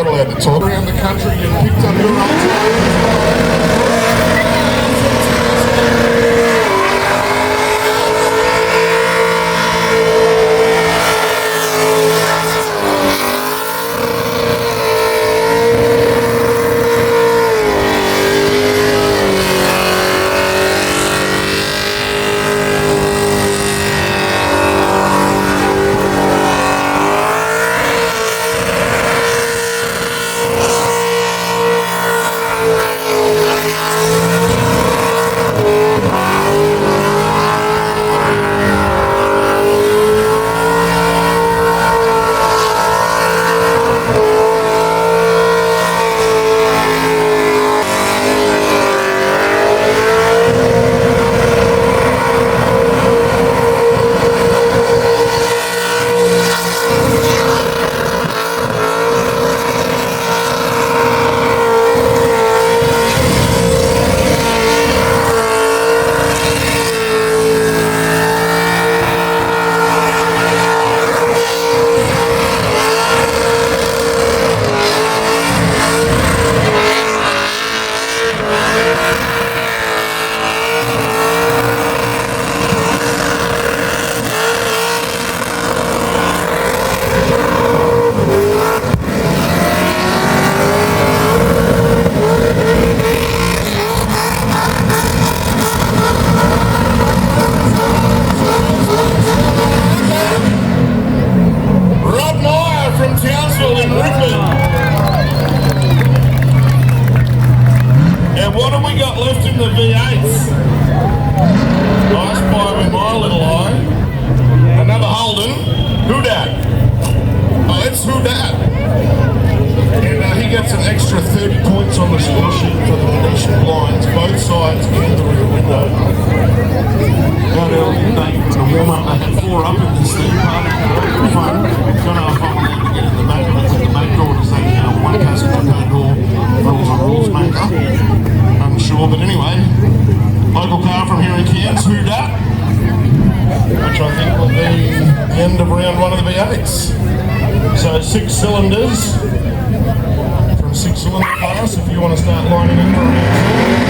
allowed to talk. Around the country and picked up your old holden. Who dat? Oh, it's who dat. And he gets an extra 30 points on the score sheet for the Venetian blinds, both sides and the rear window. Out early today for the warm-up, they had 4 up in this thing, part of the fun. Don't know if I'm allowed to get in the back of it with the back door to say, one passenger per door, rules are rules maker. I'm sure, but anyway, local car from here in Cairns, who dat? Which I think will be the end of round 1 of the V8s. So 6 cylinders from 6-cylinder class if you want to start lining up for round 2.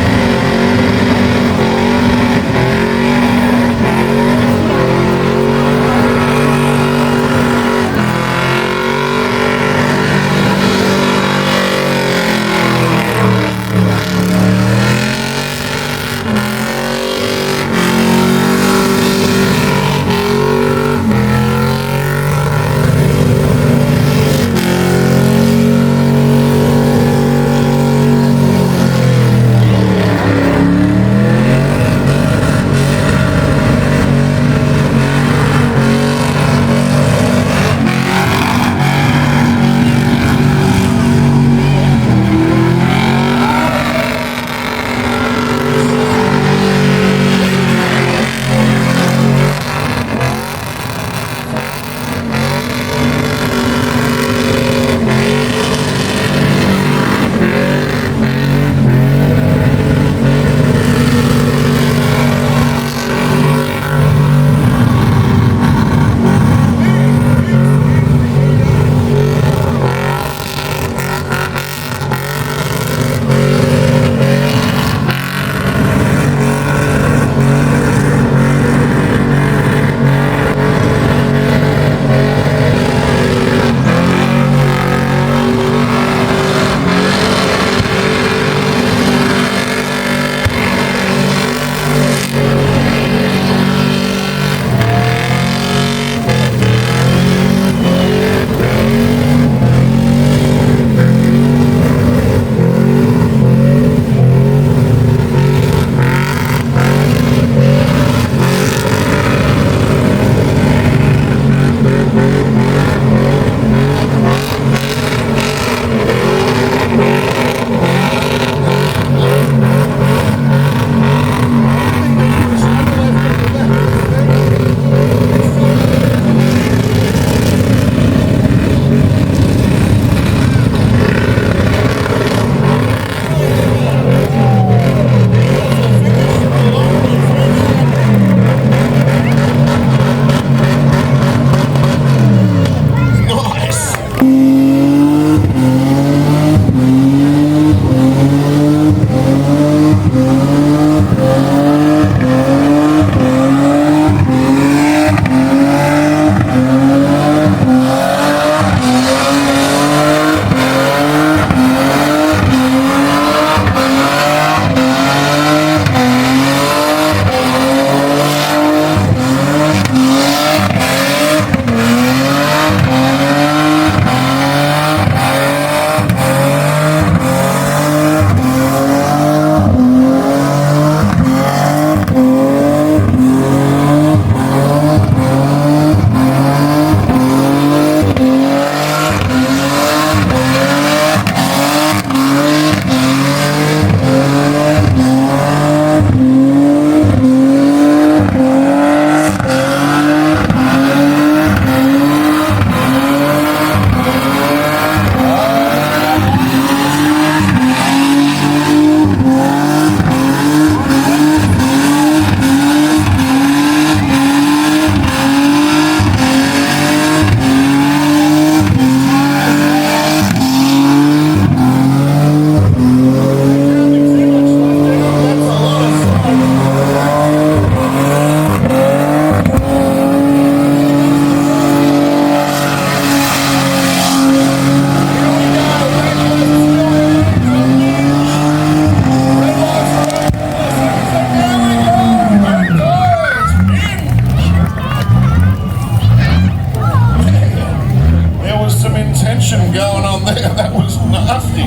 action going on there. That was nasty.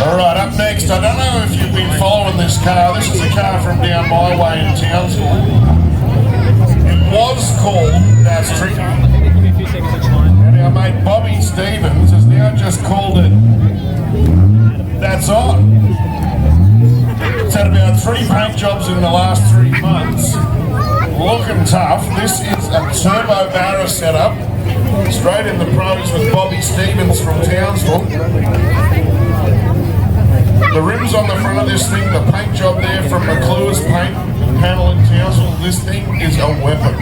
Alright, up next, I don't know if you've been following this car. This is a car from down my way in Townsville. It was called That's Tricky. And our mate Bobby Stevens has now just called it That's On. It's had about 3 paint jobs in the last 3 months. Looking tough. This is a turbo barra setup. Straight in the pros with Bobby Stevens from Townsville. The rims on the front of this thing, the paint job there from McClure's paint panel in Townsville. This thing is a weapon.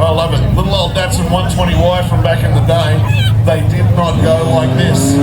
I love it. Little old Datsun 120Y from back in the day. They did not go like this.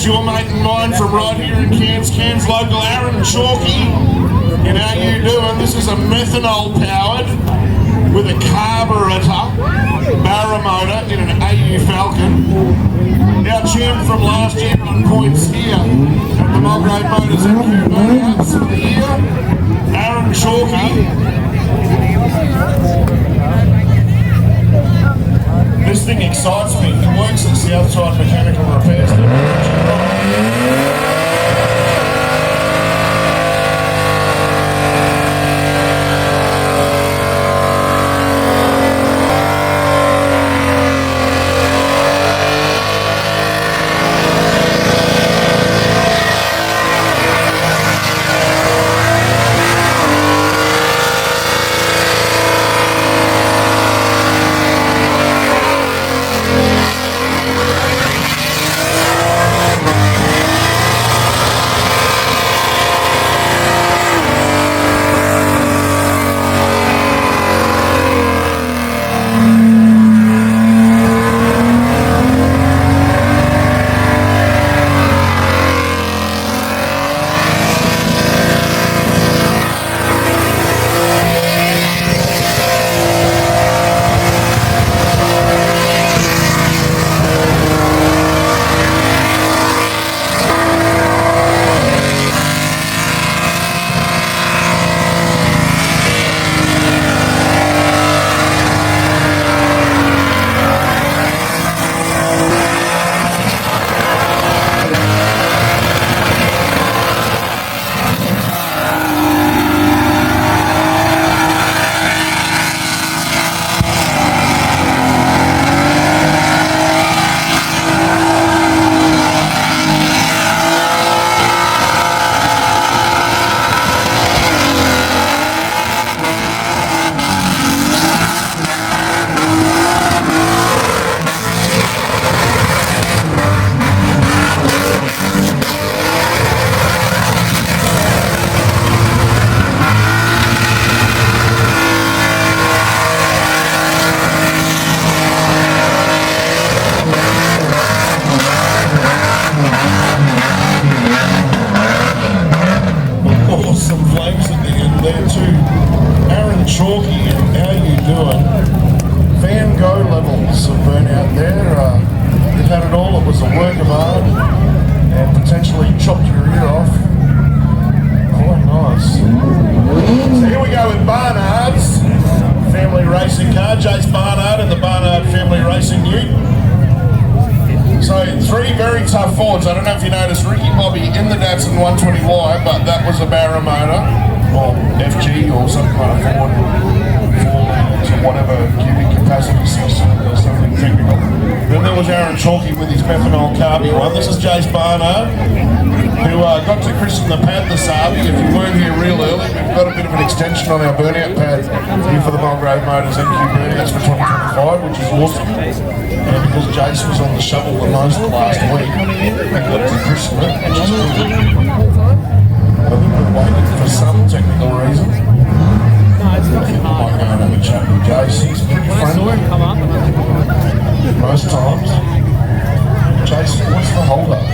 Your mate and mine from right here in Cairns local, Aaron Chalky. You know how you doing? This is a methanol powered with a carburetor barra motor in an AU Falcon. Our champ from last year on points here at the Mulgrave Motors MQ Burnouts of the year, Aaron Chalky. This thing excites me. He works at Southside Mechanical Repairs. Chalky, how you doing? Van Gogh levels of burnout there. You had it all. It was a work of art and potentially chopped your ear off. Quite nice. So here we go with Barnard's family racing car. Jace Barnard and the Barnard family racing ute. So three very tough Fords. I don't know if you noticed Ricky Bobby in the Datsun 120Y, but that was a Barra motor, or FG, or some kind of Ford, to whatever cubic capacity system or something technical. Then there was Aaron Chalky with his methanol carby one. This is Jace Barnard, who got to christen the pad this Arby. If you weren't here real early, we've got a bit of an extension on our burnout pad here for the Mulgrave Motors NQ Burnouts for 2025, which is awesome. And because Jace was on the shovel the most last week, we got to christen it, which is good. I think we're waiting for some technical reason. I think we might go and have a chat with Jace. He's pretty friendly most times. Jace, what's the hold up?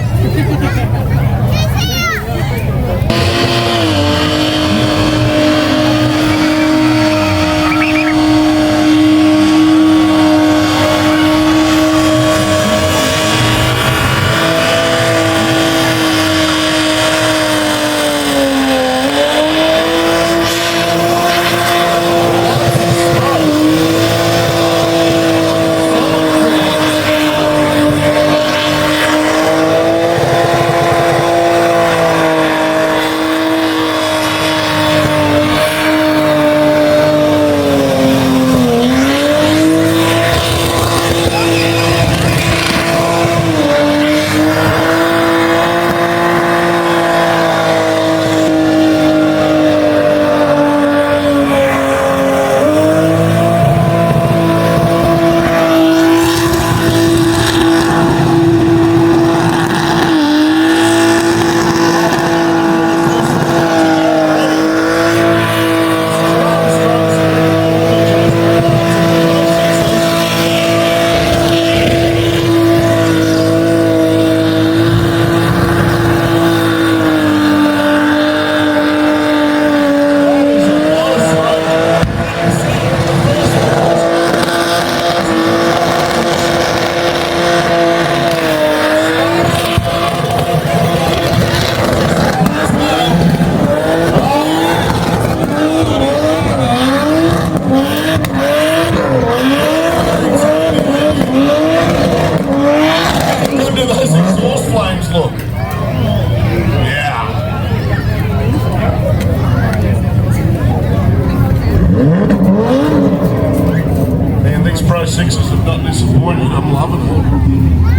Sixes have not disappointed. I'm loving it.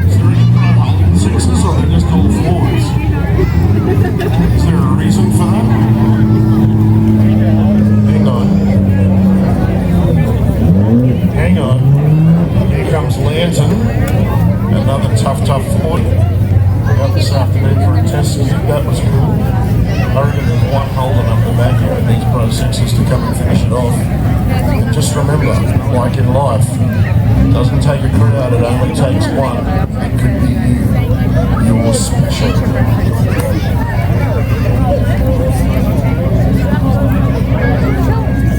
Is there any holden sixes or are they just all fours? Is there a reason for that? Hang on. Hang on. Here comes Lantern. Another tough Ford. Out this afternoon for a test kit. That was cool. I reckon there's one holden up the back here in these Pro 6s to come and finish it off. And just remember, like in life, it doesn't take a crowd, it only takes one. It could be you. You're special.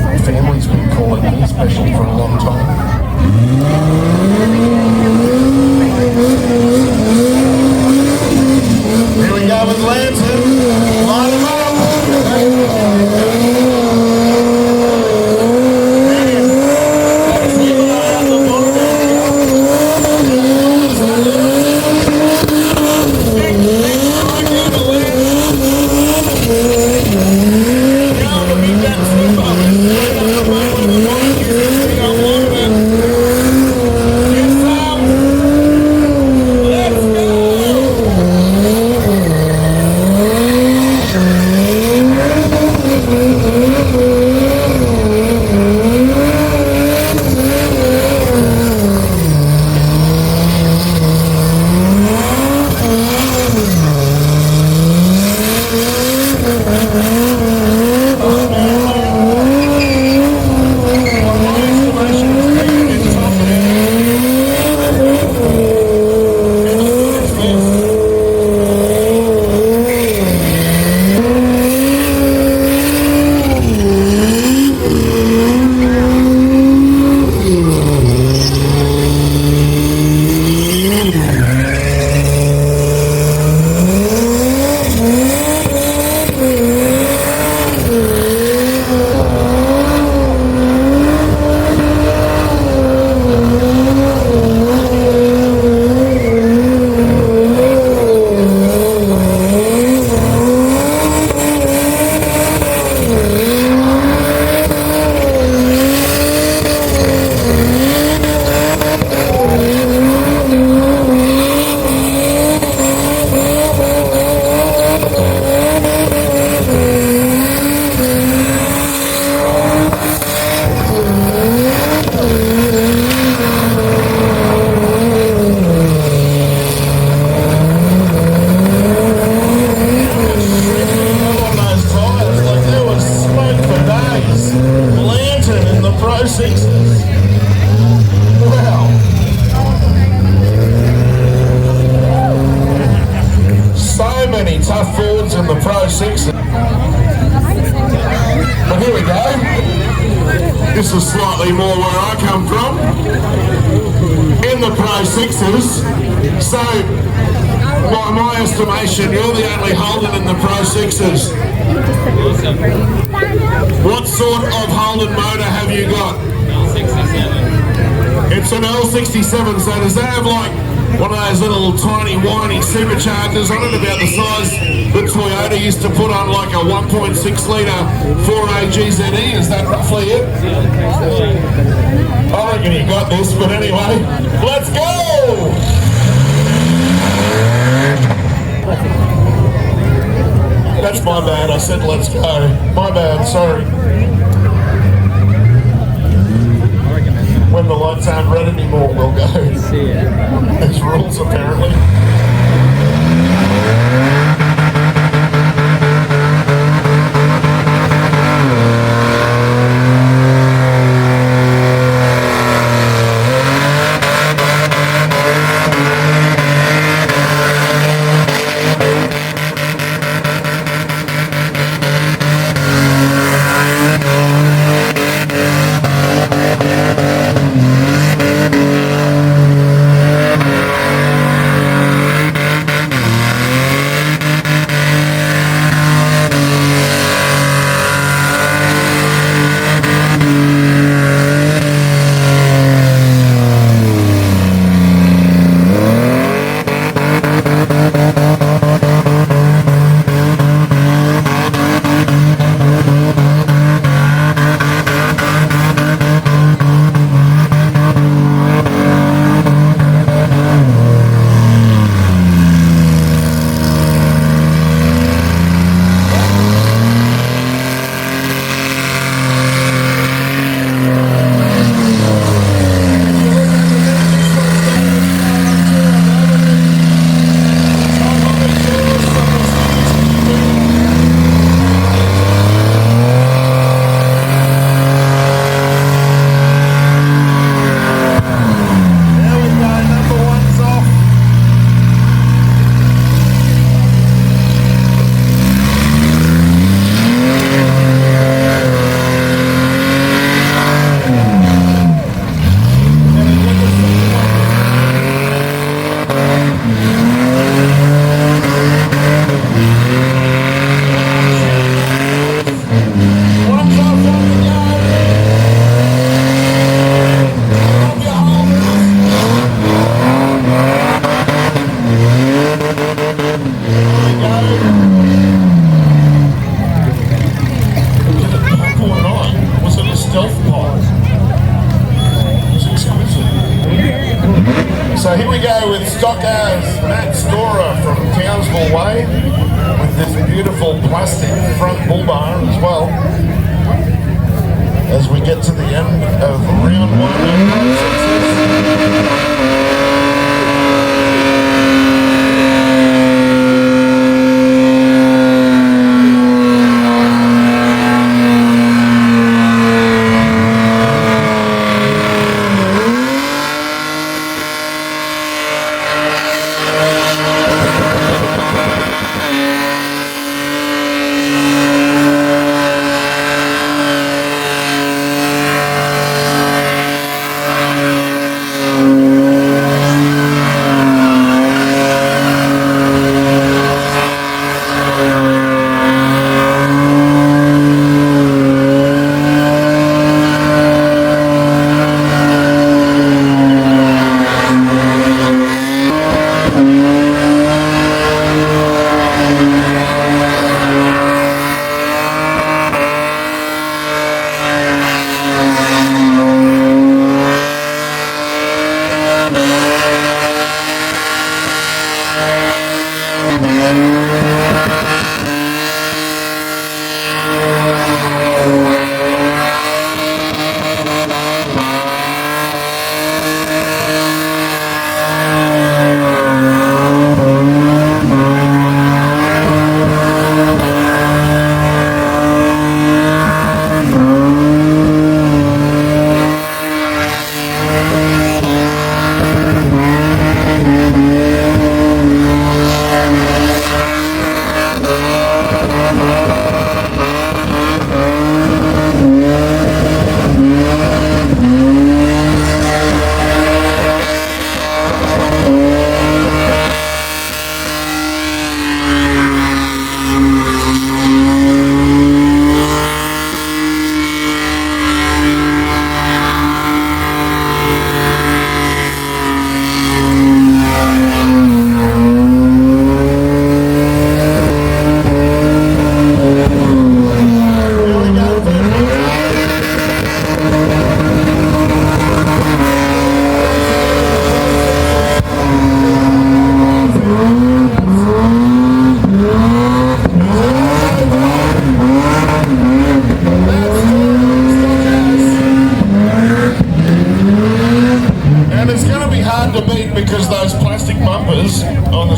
My family's been calling me special for a long time. Here we go with Lantern. Line him up. Sixes. Wow. So many tough Fords in the Pro Sixes. But here we go. This is slightly more where I come from. In the Pro Sixes. So, by my estimation, you're the only Holden in the Pro Sixes. What sort of Holden motor have you got? It's an L67, so does that have like one of those little tiny whiny superchargers on it about the size that Toyota used to put on like a 1.6 litre 4A GZE? Is that roughly it? I reckon you got this, but anyway, let's go! That's my bad, I said let's go. My bad, sorry. When the lights aren't red anymore, we'll go. There's rules apparently. So here we go with stock as Matt Storer from Townsville Way with this beautiful plastic front bull bar as well. As we get to the end of round one.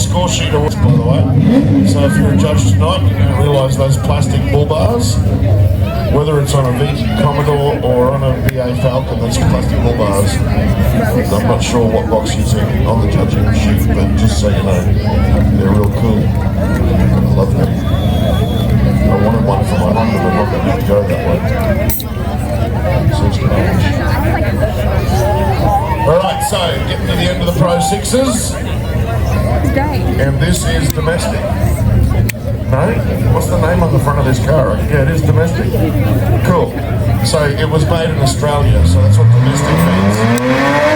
score sheet awards, by the way. So if you're a judge tonight, you're going to realise those plastic bull bars, whether it's on a VG Commodore or on a VA Falcon, that's plastic bull bars. I'm not sure what box you see on the judging sheet, but just so you know, they're real cool. I love them. I wanted one for my Honda, but Honda didn't go that way. So strange. Alright, so getting to the end of the Pro 6s. And this is domestic. No? What's the name on the front of this car? Yeah, it is domestic. Cool. So it was made in Australia, so that's what domestic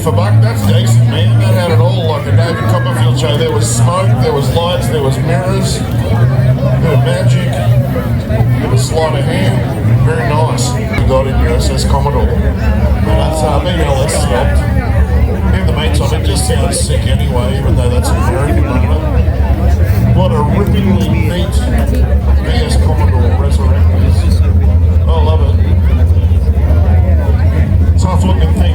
for buck, that's decent, man. That had it all, like a David Copperfield show. There was smoke, there was lights, there was mirrors, a bit of magic, a bit of sleight of hand. Very nice. You got in your SS Commodore. But that's maybe LS stopped. And the mates on it just sounds sick anyway, even though that's an American motor. What a rippingly neat VS Commodore Resurrectors. I love it. Tough looking thing.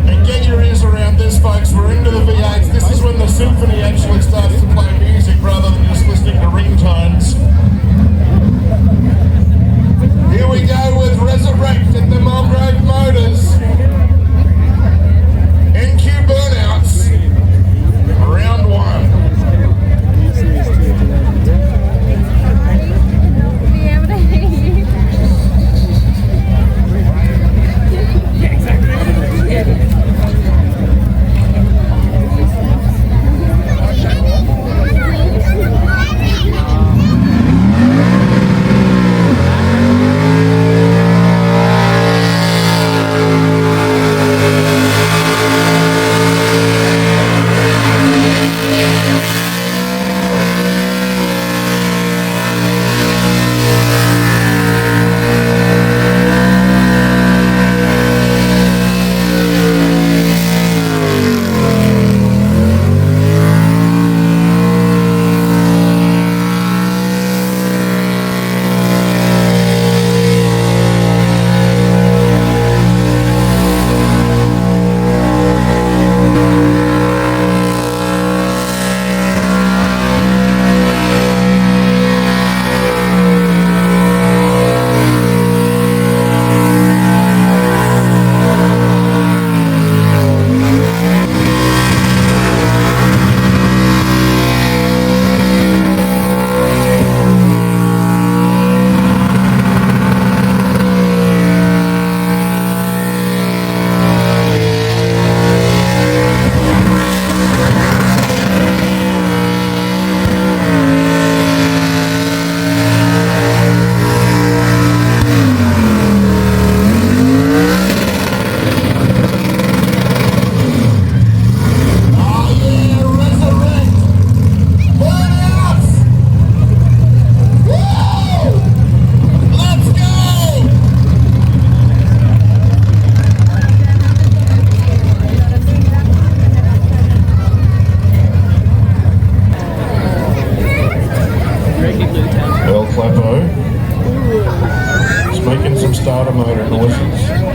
And get your ears around this, folks. We're into the V8s. This is when the symphony actually starts to play music rather than just listening to ringtones. Here we go with Resurrect at the Mulgrave Motors. NQ Burnouts. Round one. El Clapo is making some starter motor noises.